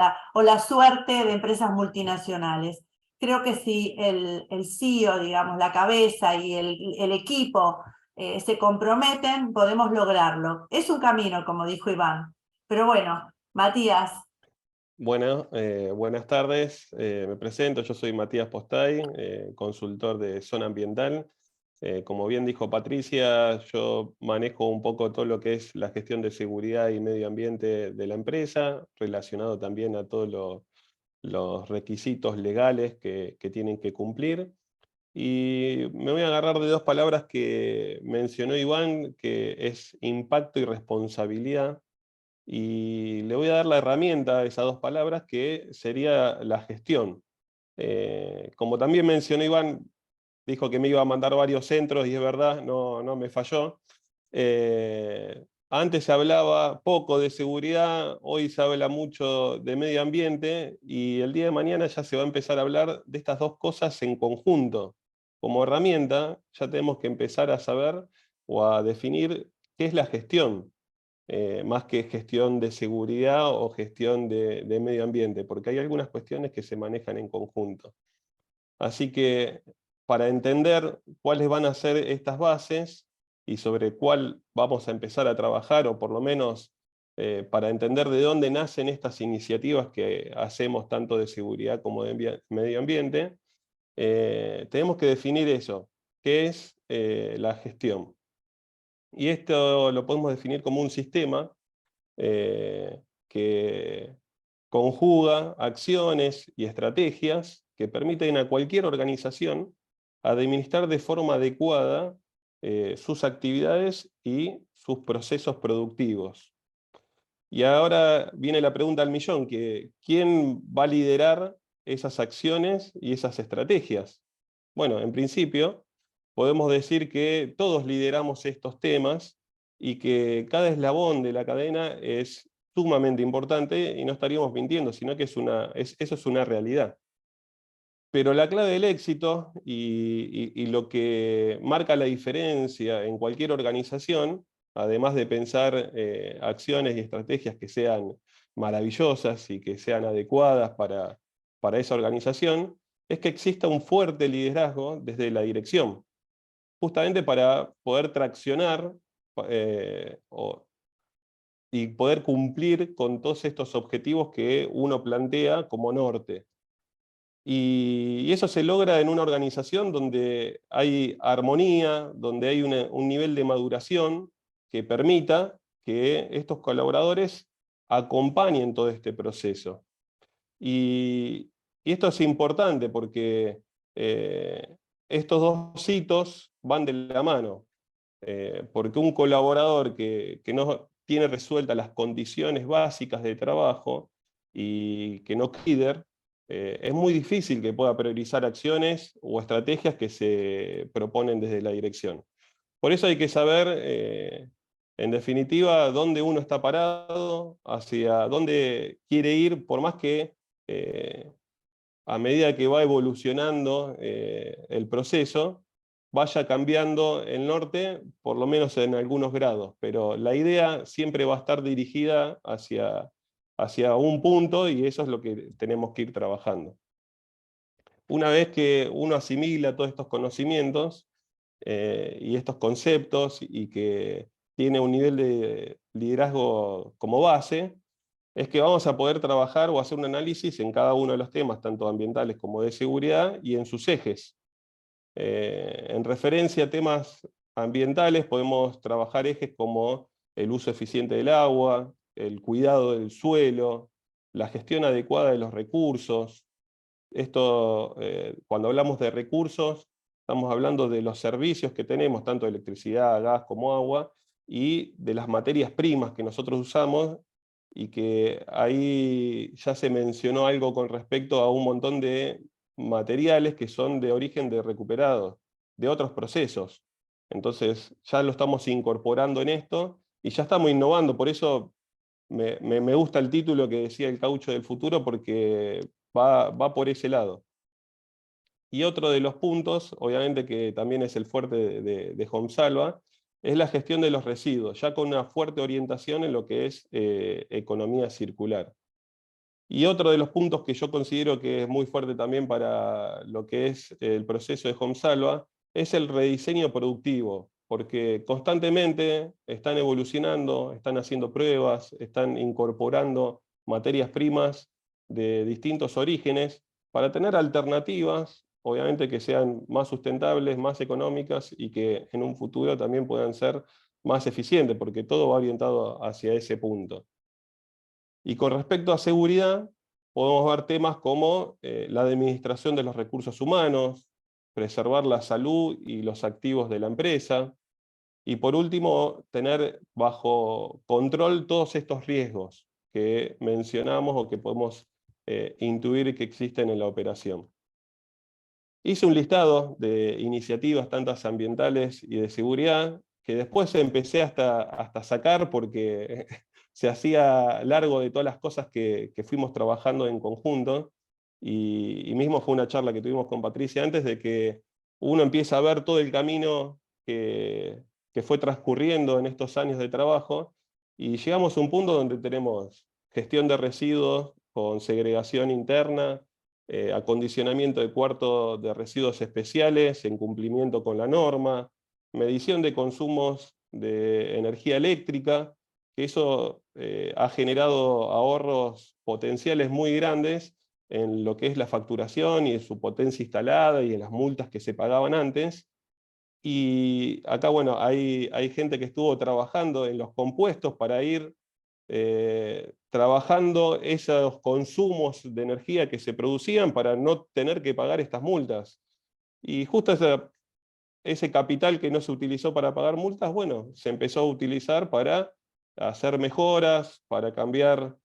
la suerte de empresas multinacionales. Creo que si el CEO, digamos, la cabeza y el equipo se comprometen, podemos lograrlo. Es un camino, como dijo Iván. Pero bueno, Matías. buenas tardes. Me presento, yo soy Matías Postay, consultor de zona ambiental. Como bien dijo Patricia, yo manejo un poco todo lo que es la gestión de seguridad y medio ambiente de la empresa, relacionado también a todos los requisitos legales que tienen que cumplir. Y me voy a agarrar de dos palabras que mencionó Iván, que es impacto y responsabilidad. Y le voy a dar la herramienta a esas dos palabras, que sería la gestión. Como también mencionó Iván, dijo que me iba a mandar varios centros, y es verdad, no me falló. Antes se hablaba poco de seguridad, hoy se habla mucho de medio ambiente, y el día de mañana ya se va a empezar a hablar de estas dos cosas en conjunto. Como herramienta, ya tenemos que empezar a saber o a definir qué es la gestión. Más que gestión de seguridad o gestión de medio ambiente, porque hay algunas cuestiones que se manejan en conjunto. Así que para entender cuáles van a ser estas bases y sobre cuál vamos a empezar a trabajar, o por lo menos para entender de dónde nacen estas iniciativas que hacemos tanto de seguridad como de medio ambiente, tenemos que definir eso, qué es la gestión. Y esto lo podemos definir como un sistema que conjuga acciones y estrategias que permiten a cualquier organización administrar de forma adecuada sus actividades y sus procesos productivos. Y ahora viene la pregunta al millón, que ¿quién va a liderar esas acciones y esas estrategias? Bueno, en principio podemos decir que todos lideramos estos temas y que cada eslabón de la cadena es sumamente importante, y no estaríamos mintiendo, sino que eso es una realidad. Pero la clave del éxito y lo que marca la diferencia en cualquier organización, además de pensar acciones y estrategias que sean maravillosas y que sean adecuadas para esa organización, es que exista un fuerte liderazgo desde la dirección, justamente para poder traccionar y poder cumplir con todos estos objetivos que uno plantea como norte. Y eso se logra en una organización donde hay armonía, donde hay un nivel de maduración que permita que estos colaboradores acompañen todo este proceso. Y esto es importante porque estos dos hitos van de la mano. Porque un colaborador que no tiene resueltas las condiciones básicas de trabajo y que no es líder, es muy difícil que pueda priorizar acciones o estrategias que se proponen desde la dirección. Por eso hay que saber, en definitiva, dónde uno está parado, hacia dónde quiere ir, por más que a medida que va evolucionando el proceso, vaya cambiando el norte, por lo menos en algunos grados, pero la idea siempre va a estar dirigida hacia hacia un punto y eso es lo que tenemos que ir trabajando. Una vez que uno asimila todos estos conocimientos y estos conceptos y que tiene un nivel de liderazgo como base, es que vamos a poder trabajar o hacer un análisis en cada uno de los temas, tanto ambientales como de seguridad, y en sus ejes. En referencia a temas ambientales podemos trabajar ejes como el uso eficiente del agua, el cuidado del suelo, la gestión adecuada de los recursos. Esto, cuando hablamos de recursos, estamos hablando de los servicios que tenemos, tanto de electricidad, gas como agua, y de las materias primas que nosotros usamos, y que ahí ya se mencionó algo con respecto a un montón de materiales que son de origen de recuperados, de otros procesos. Entonces ya lo estamos incorporando en esto, y ya estamos innovando, por eso me gusta el título que decía El caucho del futuro, porque va por ese lado. Y otro de los puntos, obviamente que también es el fuerte de Homesalva, es la gestión de los residuos, ya con una fuerte orientación en lo que es economía circular. Y otro de los puntos que yo considero que es muy fuerte también para lo que es el proceso de Homesalva es el rediseño productivo, porque constantemente están evolucionando, están haciendo pruebas, están incorporando materias primas de distintos orígenes para tener alternativas, obviamente que sean más sustentables, más económicas y que en un futuro también puedan ser más eficientes, porque todo va orientado hacia ese punto. Y con respecto a seguridad, podemos ver temas como la administración de los recursos humanos, preservar la salud y los activos de la empresa, y por último, tener bajo control todos estos riesgos que mencionamos o que podemos intuir que existen en la operación. Hice un listado de iniciativas, tantas ambientales y de seguridad, que después empecé hasta sacar porque se hacía largo de todas las cosas que fuimos trabajando en conjunto, y mismo fue una charla que tuvimos con Patricia antes, de que uno empieza a ver todo el camino que fue transcurriendo en estos años de trabajo, y llegamos a un punto donde tenemos gestión de residuos con segregación interna, acondicionamiento de cuartos de residuos especiales en cumplimiento con la norma, medición de consumos de energía eléctrica, que eso ha generado ahorros potenciales muy grandes en lo que es la facturación y en su potencia instalada y en las multas que se pagaban antes. Y acá, bueno, hay gente que estuvo trabajando en los compuestos para ir trabajando esos consumos de energía que se producían para no tener que pagar estas multas. Y justo ese capital que no se utilizó para pagar multas, bueno, se empezó a utilizar para hacer mejoras, para cambiar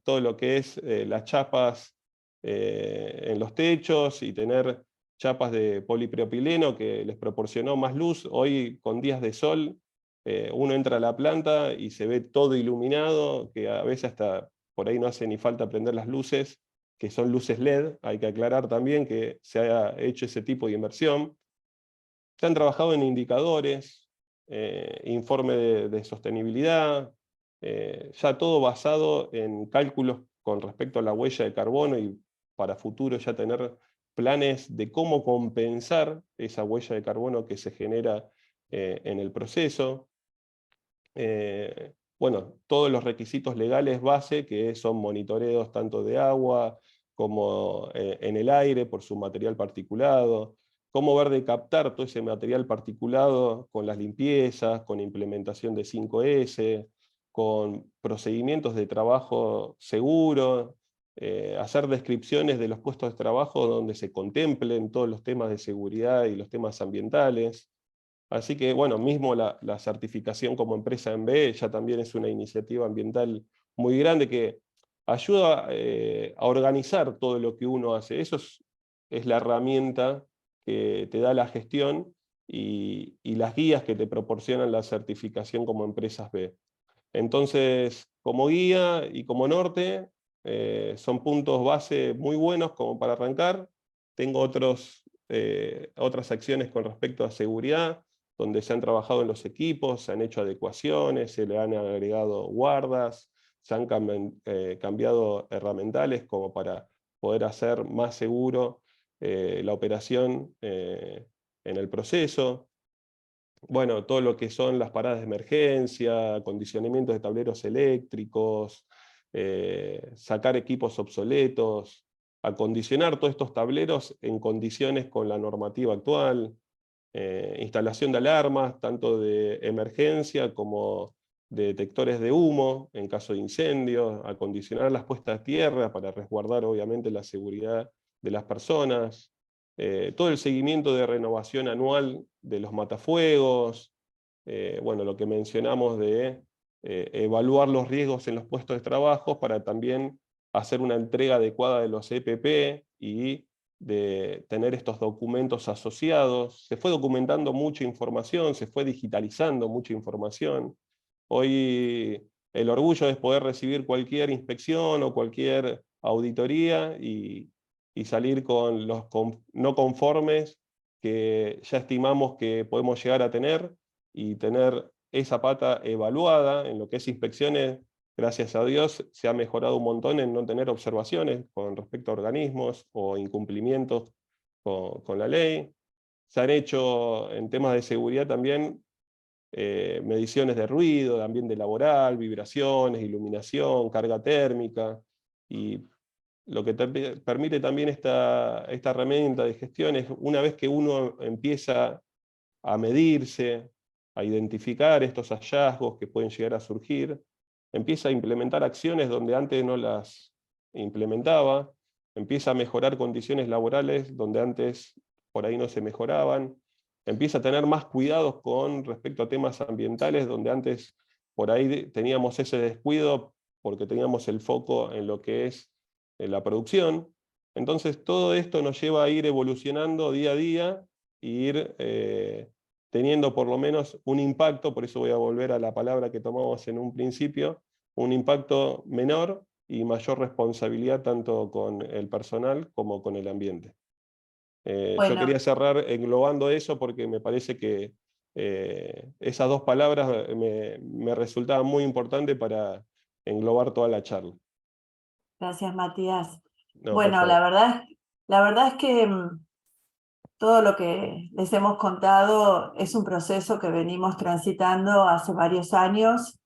todo lo que es las chapas en los techos y tener chapas de polipropileno que les proporcionó más luz. Hoy, con días de sol, uno entra a la planta y se ve todo iluminado, que a veces hasta por ahí no hace ni falta prender las luces, que son luces LED. Hay que aclarar también que se haya hecho ese tipo de inversión. Se han trabajado en indicadores, informe de sostenibilidad, ya todo basado en cálculos con respecto a la huella de carbono, y para futuro ya tener planes de cómo compensar esa huella de carbono que se genera en el proceso. Bueno, todos los requisitos legales base, que son monitoreos tanto de agua como en el aire por su material particulado, cómo ver de captar todo ese material particulado con las limpiezas, con implementación de 5S, con procedimientos de trabajo seguro, hacer descripciones de los puestos de trabajo donde se contemplen todos los temas de seguridad y los temas ambientales. Así que, bueno, mismo la certificación como empresa en B ya también es una iniciativa ambiental muy grande que ayuda a organizar todo lo que uno hace. Eso es la herramienta que te da la gestión y las guías que te proporcionan la certificación como empresas B. Entonces, como guía y como norte, son puntos base muy buenos como para arrancar. Tengo otras acciones con respecto a seguridad, donde se han trabajado en los equipos, se han hecho adecuaciones, se le han agregado guardas, se han cambiado herramientales como para poder hacer más seguro la operación en el proceso. Bueno, todo lo que son las paradas de emergencia, acondicionamientos de tableros eléctricos, sacar equipos obsoletos, acondicionar todos estos tableros en condiciones con la normativa actual, instalación de alarmas, tanto de emergencia como de detectores de humo en caso de incendios, acondicionar las puestas a tierra para resguardar obviamente la seguridad de las personas, todo el seguimiento de renovación anual de los matafuegos, bueno, lo que mencionamos de evaluar los riesgos en los puestos de trabajo para también hacer una entrega adecuada de los EPP y de tener estos documentos asociados. Se fue documentando mucha información, se fue digitalizando mucha información. Hoy el orgullo es poder recibir cualquier inspección o cualquier auditoría y salir con los no conformes que ya estimamos que podemos llegar a tener y tener esa pata evaluada en lo que es inspecciones. Gracias a Dios se ha mejorado un montón en no tener observaciones con respecto a organismos o incumplimientos con la ley. Se han hecho en temas de seguridad también mediciones de ruido, de ambiente laboral, vibraciones, iluminación, carga térmica, y lo que permite también esta herramienta de gestión es una vez que uno empieza a medirse, a identificar estos hallazgos que pueden llegar a surgir, empieza a implementar acciones donde antes no las implementaba, empieza a mejorar condiciones laborales donde antes por ahí no se mejoraban, empieza a tener más cuidados con respecto a temas ambientales donde antes por ahí teníamos ese descuido porque teníamos el foco en lo que es la producción. Entonces todo esto nos lleva a ir evolucionando día a día e ir teniendo por lo menos un impacto, por eso voy a volver a la palabra que tomamos en un principio, un impacto menor y mayor responsabilidad tanto con el personal como con el ambiente. Yo Bueno, quería cerrar englobando eso porque me parece que esas dos palabras me resultaban muy importantes para englobar toda la charla. gracias, Matías. No, por Bueno, favor. la verdad es que todo lo que les hemos contado es un proceso que venimos transitando hace varios años.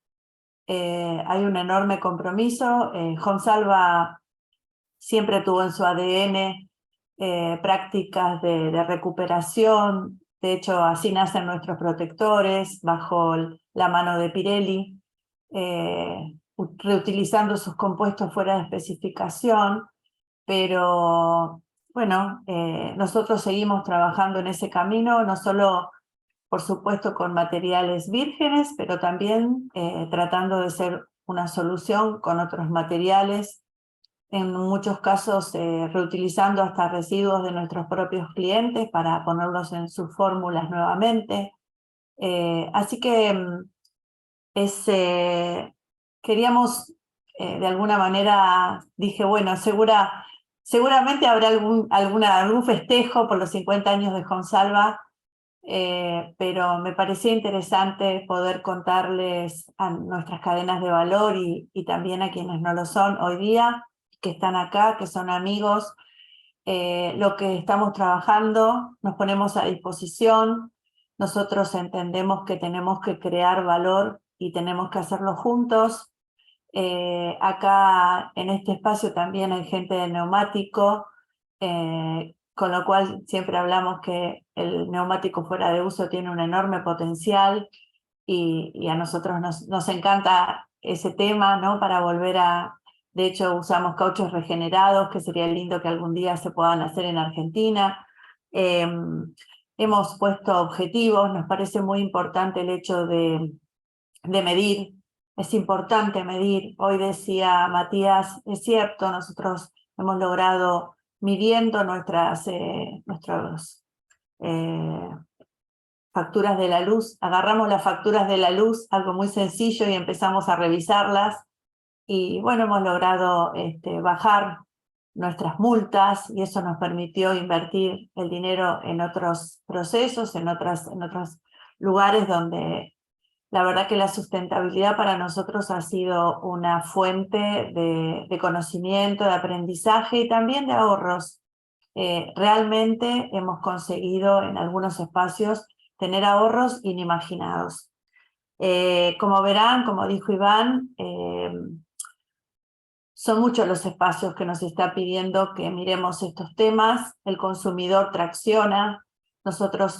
Hay un enorme compromiso. Jonsalva siempre tuvo en su ADN prácticas de recuperación. De hecho, así nacen nuestros protectores, bajo la mano de Pirelli, reutilizando sus compuestos fuera de especificación. Pero bueno, nosotros seguimos trabajando en ese camino, no solo, por supuesto, con materiales vírgenes, pero también tratando de ser una solución con otros materiales, en muchos casos reutilizando hasta residuos de nuestros propios clientes para ponerlos en sus fórmulas nuevamente. Así que queríamos, de alguna manera, dije, bueno, seguramente habrá algún festejo por los 50 años de Jonsalva, pero me parecía interesante poder contarles a nuestras cadenas de valor y también a quienes no lo son hoy día, que están acá, que son amigos, lo que estamos trabajando, nos ponemos a disposición. Nosotros entendemos que tenemos que crear valor y tenemos que hacerlo juntos. Acá en este espacio también hay gente de neumático, con lo cual siempre hablamos que el neumático fuera de uso tiene un enorme potencial y a nosotros nos encanta ese tema, ¿no? Para volver de hecho usamos cauchos regenerados, que sería lindo que algún día se puedan hacer en Argentina. Hemos puesto objetivos, nos parece muy importante el hecho de medir. Es importante medir. Hoy decía Matías, es cierto, nosotros hemos logrado midiendo nuestras facturas de la luz, agarramos las facturas de la luz, algo muy sencillo, y empezamos a revisarlas, y bueno, hemos logrado bajar nuestras multas, y eso nos permitió invertir el dinero en otros procesos, en otros lugares donde La verdad que la sustentabilidad para nosotros ha sido una fuente de conocimiento, de aprendizaje y también de ahorros. Realmente hemos conseguido en algunos espacios tener ahorros inimaginados. Como verán, como dijo Iván, son muchos los espacios que nos está pidiendo que miremos estos temas. El consumidor tracciona. Nosotros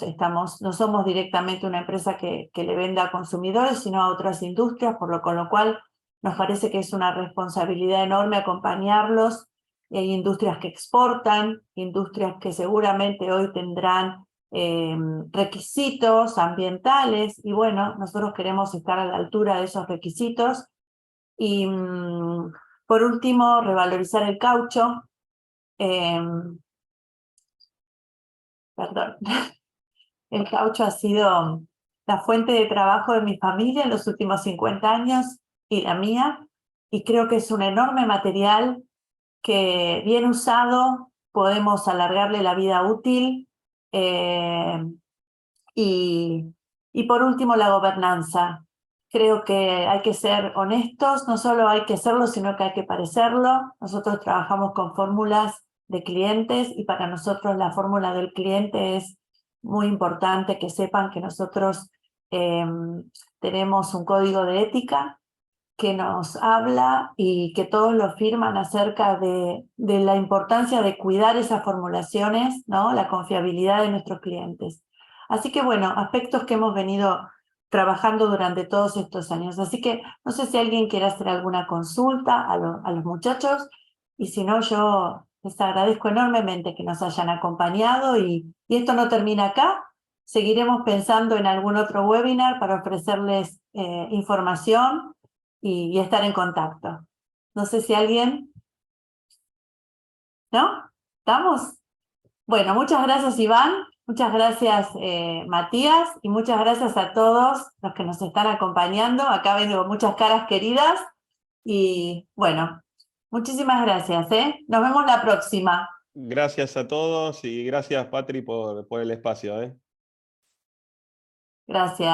no somos directamente una empresa que le venda a consumidores, sino a otras industrias, con lo cual nos parece que es una responsabilidad enorme acompañarlos. Hay industrias que exportan, industrias que seguramente hoy tendrán requisitos ambientales, y bueno, nosotros queremos estar a la altura de esos requisitos. Y por último, revalorizar el caucho. Perdón. El caucho ha sido la fuente de trabajo de mi familia en los últimos 50 años y la mía, y creo que es un enorme material que, bien usado, podemos alargarle la vida útil. Y por último, la gobernanza. Creo que hay que ser honestos, no solo hay que serlo, sino que hay que parecerlo. Nosotros trabajamos con fórmulas de clientes y para nosotros la fórmula del cliente es muy importante que sepan que nosotros tenemos un código de ética que nos habla y que todos lo firman acerca de la importancia de cuidar esas formulaciones, ¿no? La confiabilidad de nuestros clientes. Así que bueno, aspectos que hemos venido trabajando durante todos estos años. Así que no sé si alguien quiere hacer alguna consulta a los muchachos, y si no, yo les agradezco enormemente que nos hayan acompañado y esto no termina acá. Seguiremos pensando en algún otro webinar para ofrecerles información y estar en contacto. No sé si alguien... ¿No? ¿Estamos? Bueno, muchas gracias Iván, muchas gracias Matías, y muchas gracias a todos los que nos están acompañando. Acá vengo muchas caras queridas y bueno, muchísimas gracias. Nos vemos la próxima. Gracias a todos y gracias, Patri, por el espacio. Gracias.